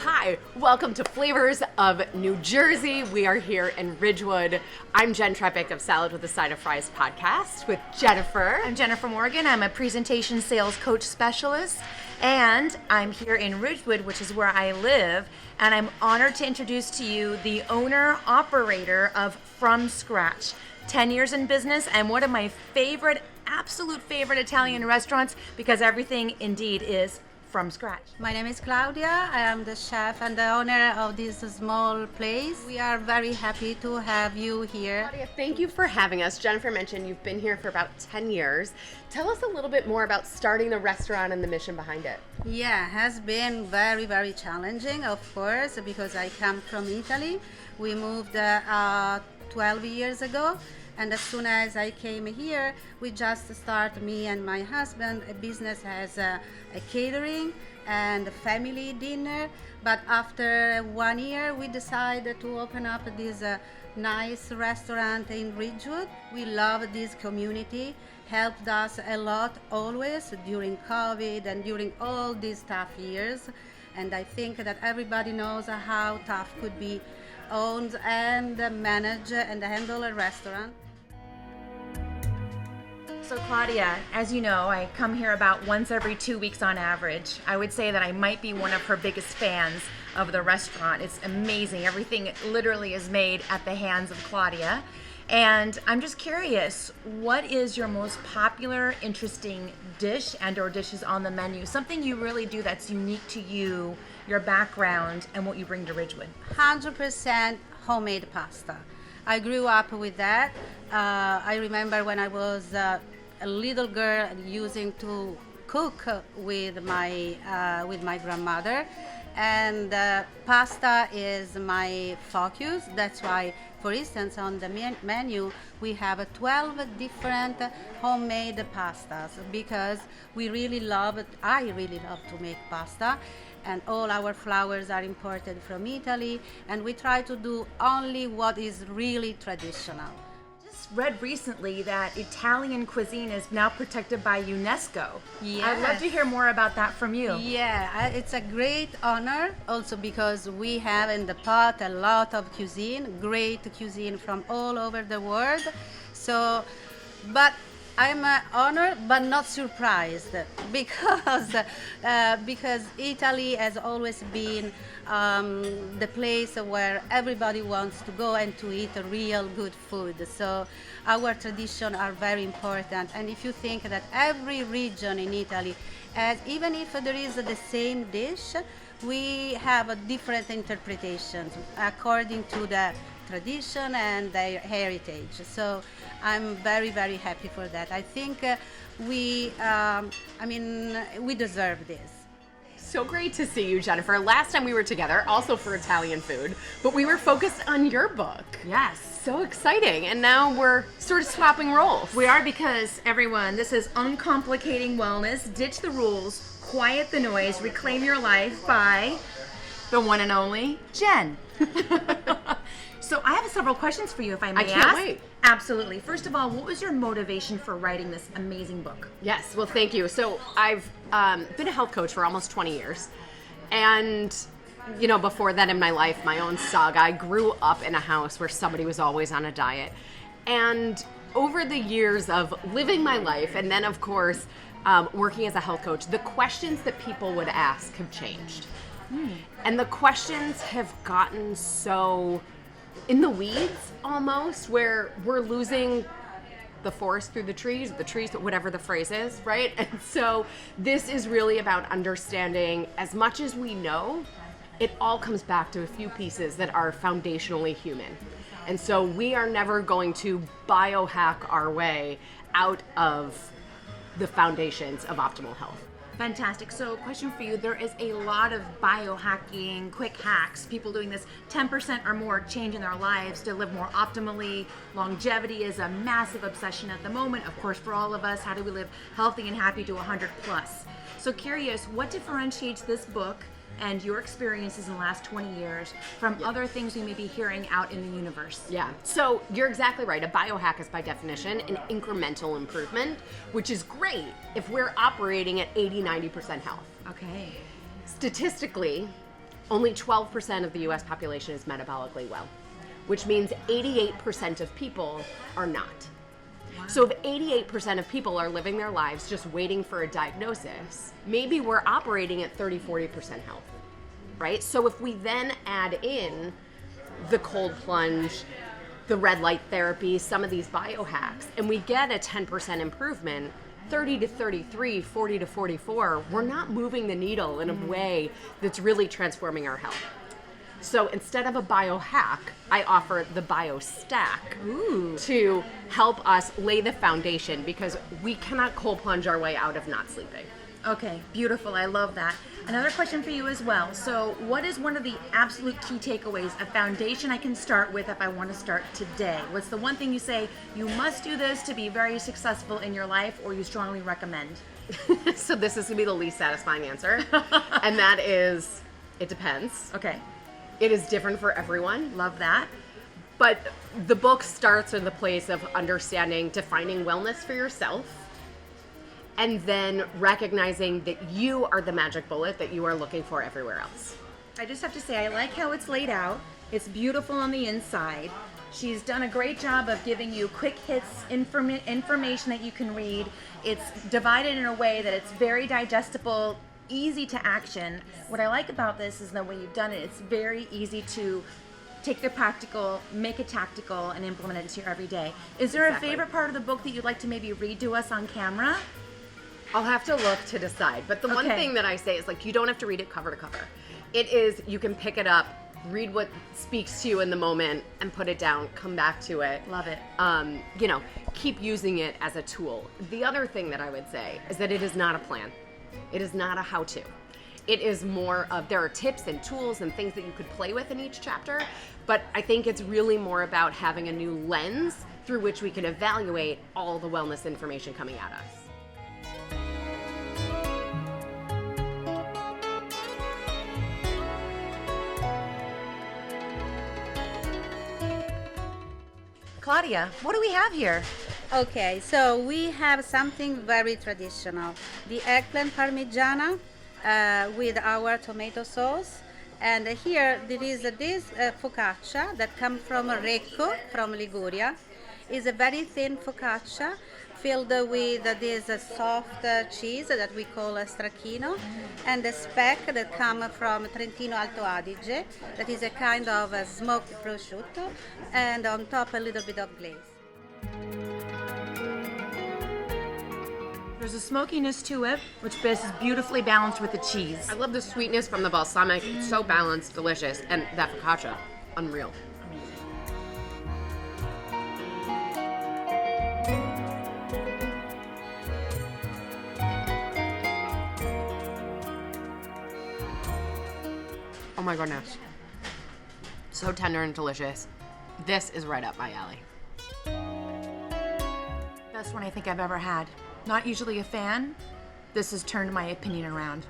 Hi, welcome to Flavors of New Jersey. We are here in Ridgewood. I'm Jenn Trepeck of Salad with a Side of Fries podcast with Jennifer. I'm Jennifer Morgan. I'm a presentation sales coach specialist, and I'm here in Ridgewood, which is where I live, and I'm honored to introduce to you the owner-operator of From Scratch. 10 years in business and one of my absolute favorite Italian restaurants because everything indeed is from scratch. My name is Claudia. I am the chef and the owner of this small place. We are very happy to have you here. Claudia, thank you for having us. Jennifer mentioned you've been here for about 10 years. Tell us a little bit more about starting the restaurant and the mission behind it. Yeah, has been very, very challenging, of course, because I come from Italy. We moved 12 years ago. And as soon as I came here, we just started, me and my husband, a business as a catering and a family dinner. But after 1 year, we decided to open up this nice restaurant in Ridgewood. We love this community, helped us a lot always during COVID and during all these tough years. And I think that everybody knows how tough could be owned and manage and handle a restaurant. So Claudia, as you know, I come here about once every 2 weeks on average. I would say that I might be one of her biggest fans of the restaurant. It's amazing. Everything literally is made at the hands of Claudia. And I'm just curious, what is your most popular, interesting dish and or dishes on the menu? Something you really do that's unique to you, your background, and what you bring to Ridgewood. 100% homemade pasta. I grew up with that. I remember when I was a little girl using to cook with my grandmother, and pasta is my focus. That's why, for instance, on the menu we have 12 different homemade pastas because I really love to make pasta. And all our flours are imported from Italy, and we try to do only what is really traditional. Just read recently that Italian cuisine is now protected by UNESCO. Yes. I'd love to hear more about that from you. Yeah, it's a great honor also because we have in the pot a lot of great cuisine from all over the world. So, but I'm honored but not surprised because Italy has always been the place where everybody wants to go and to eat real good food. So our traditions are very important. And if you think that every region in Italy, even if there is the same dish, we have different interpretations according to the tradition and their heritage. So I'm very, very happy for that. I think we deserve this. So great to see you, Jennifer. Last time we were together, also for Italian food, but we were focused on your book. Yes. So exciting. And now we're sort of swapping roles. We are because, everyone, this is Uncomplicating Wellness, Ditch the Rules, Quiet the Noise, Reclaim Your Life by the one and only Jenn. So I have several questions for you, if I may ask. I can't wait. Absolutely. First of all, what was your motivation for writing this amazing book? Yes, well, thank you. So I've been a health coach for almost 20 years. And, you know, before that in my life, my own saga, I grew up in a house where somebody was always on a diet. And over the years of living my life, and then, of course, working as a health coach, the questions that people would ask have changed. And the questions have gotten so in the weeds almost, where we're losing the forest through the trees, whatever the phrase is, right? And so this is really about understanding as much as we know, it all comes back to a few pieces that are foundationally human. And so we are never going to biohack our way out of the foundations of optimal health. Fantastic. So question for you, there is a lot of biohacking, quick hacks, people doing this 10% or more change in their lives to live more optimally. Longevity is a massive obsession at the moment, of course, for all of us. How do we live healthy and happy to 100 plus? So curious, what differentiates this book and your experiences in the last 20 years from other things we may be hearing out in the universe? Yeah, so you're exactly right. A biohack is by definition an incremental improvement, which is great if we're operating at 80-90% health. Okay. Statistically, only 12% of the US population is metabolically well, which means 88% of people are not. Wow. So if 88% of people are living their lives just waiting for a diagnosis, maybe we're operating at 30-40% health, right? So if we then add in the cold plunge, the red light therapy, some of these biohacks, and we get a 10% improvement, 30 to 33, 40 to 44, we're not moving the needle in a way that's really transforming our health. So instead of a biohack, I offer the biostack to help us lay the foundation, because we cannot cold plunge our way out of not sleeping. Okay, beautiful. I love that. Another question for you as well. So what is one of the absolute key takeaways, a foundation I can start with if I want to start today? What's the one thing you say, you must do this to be very successful in your life, or you strongly recommend? So this is going to be the least satisfying answer. And that is, it depends. Okay. It is different for everyone. Love that. But the book starts in the place of understanding, defining wellness for yourself, and then recognizing that you are the magic bullet that you are looking for everywhere else. I just have to say, I like how it's laid out. It's beautiful on the inside. She's done a great job of giving you quick hits, information that you can read. It's divided in a way that it's very digestible, easy to action. What I like about this is the way you've done it. It's very easy to take the practical, make it tactical, and implement it into your everyday. Is there a favorite part of the book that you'd like to maybe read to us on camera? I'll have to look to decide. But the one thing that I say is, like, you don't have to read it cover to cover. It is, you can pick it up, read what speaks to you in the moment, and put it down, come back to it. Love it. You know, keep using it as a tool. The other thing that I would say is that it is not a plan. It is not a how-to. It is more of, there are tips and tools and things that you could play with in each chapter, but I think it's really more about having a new lens through which we can evaluate all the wellness information coming at us. Claudia, what do we have here? Okay, so we have something very traditional. The eggplant parmigiana with our tomato sauce. And here there is this focaccia that comes from Recco, from Liguria. It's a very thin focaccia filled with this soft cheese that we call stracchino, and the speck that comes from Trentino Alto Adige, that is a kind of smoked prosciutto, and on top a little bit of glaze. There's a smokiness to it, which is beautifully balanced with the cheese. I love the sweetness from the balsamic. It's so balanced, delicious, and that focaccia, unreal. Oh my goodness. So tender and delicious. This is right up my alley. Best one I think I've ever had. Not usually a fan. This has turned my opinion around.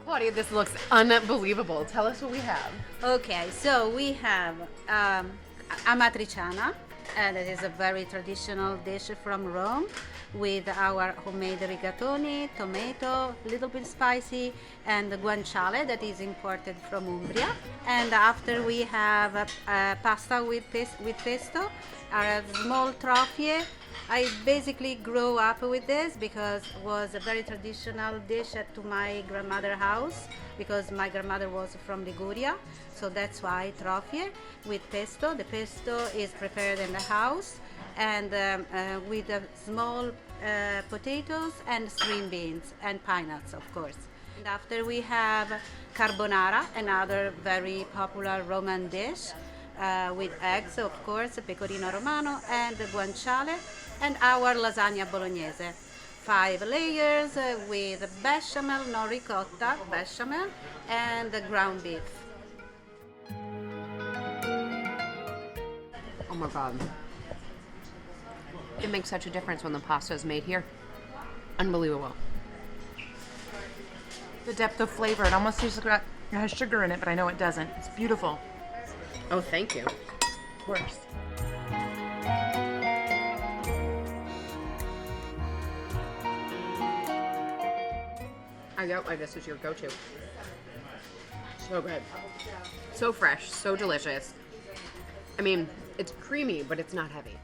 Claudia, this looks unbelievable. Tell us what we have. Okay, so we have amatriciana, and it is a very traditional dish from Rome with our homemade rigatoni, tomato, a little bit spicy, and guanciale that is imported from Umbria. And after we have pasta with pesto, a small troffie. I basically grew up with this because it was a very traditional dish to my grandmother's house, because my grandmother was from Liguria, so that's why troffie with pesto. The pesto is prepared in the house, and with small potatoes and string beans and pine nuts, of course. And after we have carbonara, another very popular Roman dish, with eggs, of course, pecorino romano and guanciale, and our lasagna bolognese. 5 layers with bechamel, no ricotta, bechamel, and ground beef. Oh my God. It makes such a difference when the pasta is made here. Unbelievable. The depth of flavor, it almost tastes It has sugar in it, but I know it doesn't. It's beautiful. Oh, thank you. Of course. I know why this is your go-to. So good. So fresh, so delicious. I mean, it's creamy, but it's not heavy.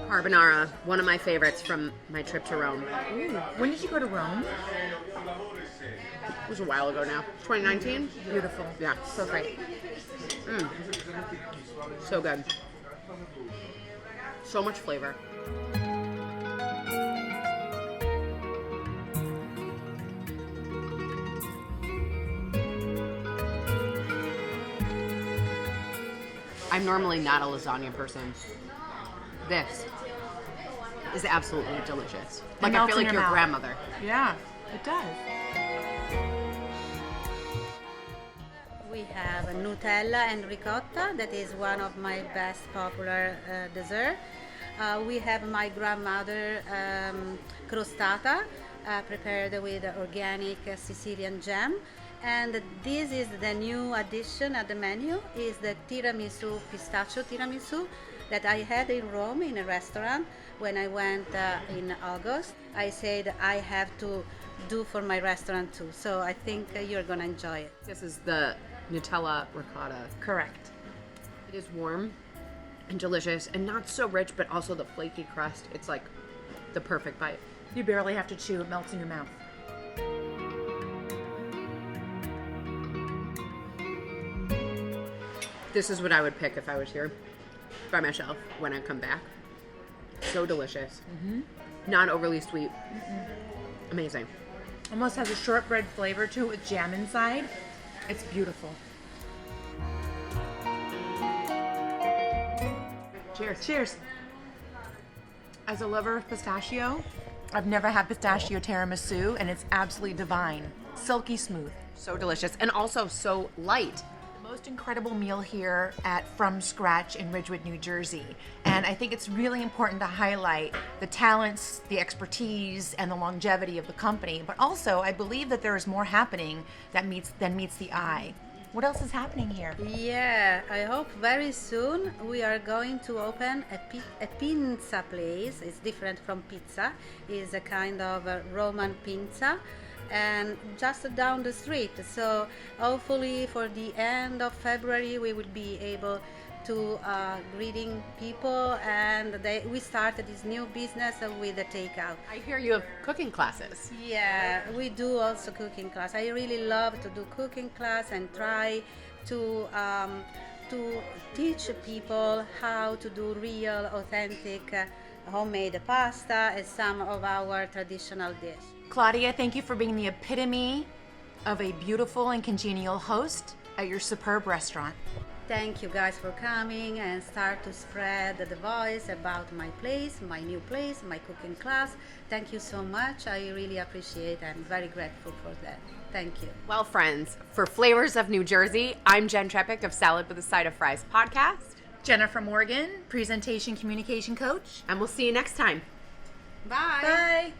Carbonara, one of my favorites from my trip to Rome. Ooh. When did you go to Rome? It was a while ago now. 2019? Beautiful. Yeah. So great. So good. So much flavor. I'm normally not a lasagna person. This is absolutely delicious. Like, I melts feel in like your your mouth. grandmother. Yeah, it does. We have Nutella and ricotta. That is one of my best popular dessert. We have my grandmother crostata, prepared with organic Sicilian jam. And this is the new addition at the menu, is the tiramisu, pistachio tiramisu, that I had in Rome in a restaurant when I went in August. I said I have to do for my restaurant too. So I think you're gonna enjoy it. This is the Nutella ricotta. Correct. It is warm and delicious and not so rich, but also the flaky crust. It's like the perfect bite. You barely have to chew, it melts in your mouth. This is what I would pick if I was here by myself when I come back. So delicious. Not overly sweet. Amazing. Almost has a shortbread flavor to it with jam inside. It's beautiful. Cheers. Cheers. As a lover of pistachio, I've never had pistachio tiramisu, and it's absolutely divine. Silky smooth. So delicious and also so light. The most incredible meal here at From Scratch in Ridgewood, New Jersey. And I think it's really important to highlight the talents, the expertise, and the longevity of the company. But also, I believe that there is more happening than meets the eye. What else is happening here? Yeah, I hope very soon we are going to open a pizza place. It's different from pizza. It's a kind of a Roman pizza, and just down the street. So hopefully for the end of February we will be able to greeting people, and we started this new business with the takeout. I hear you have cooking classes. Yeah, we do also cooking class. I really love to do cooking class and try to teach people how to do real, authentic, homemade pasta and some of our traditional dishes. Claudia, thank you for being the epitome of a beautiful and congenial host at your superb restaurant. Thank you guys for coming and start to spread the voice about my place, my new place, my cooking class. Thank you so much. I really appreciate it. I'm very grateful for that. Thank you. Well, friends, for Flavors of New Jersey, I'm Jenn Trepeck of Salad with a Side of Fries podcast. Jennifer Morgan, presentation communication coach. And we'll see you next time. Bye. Bye.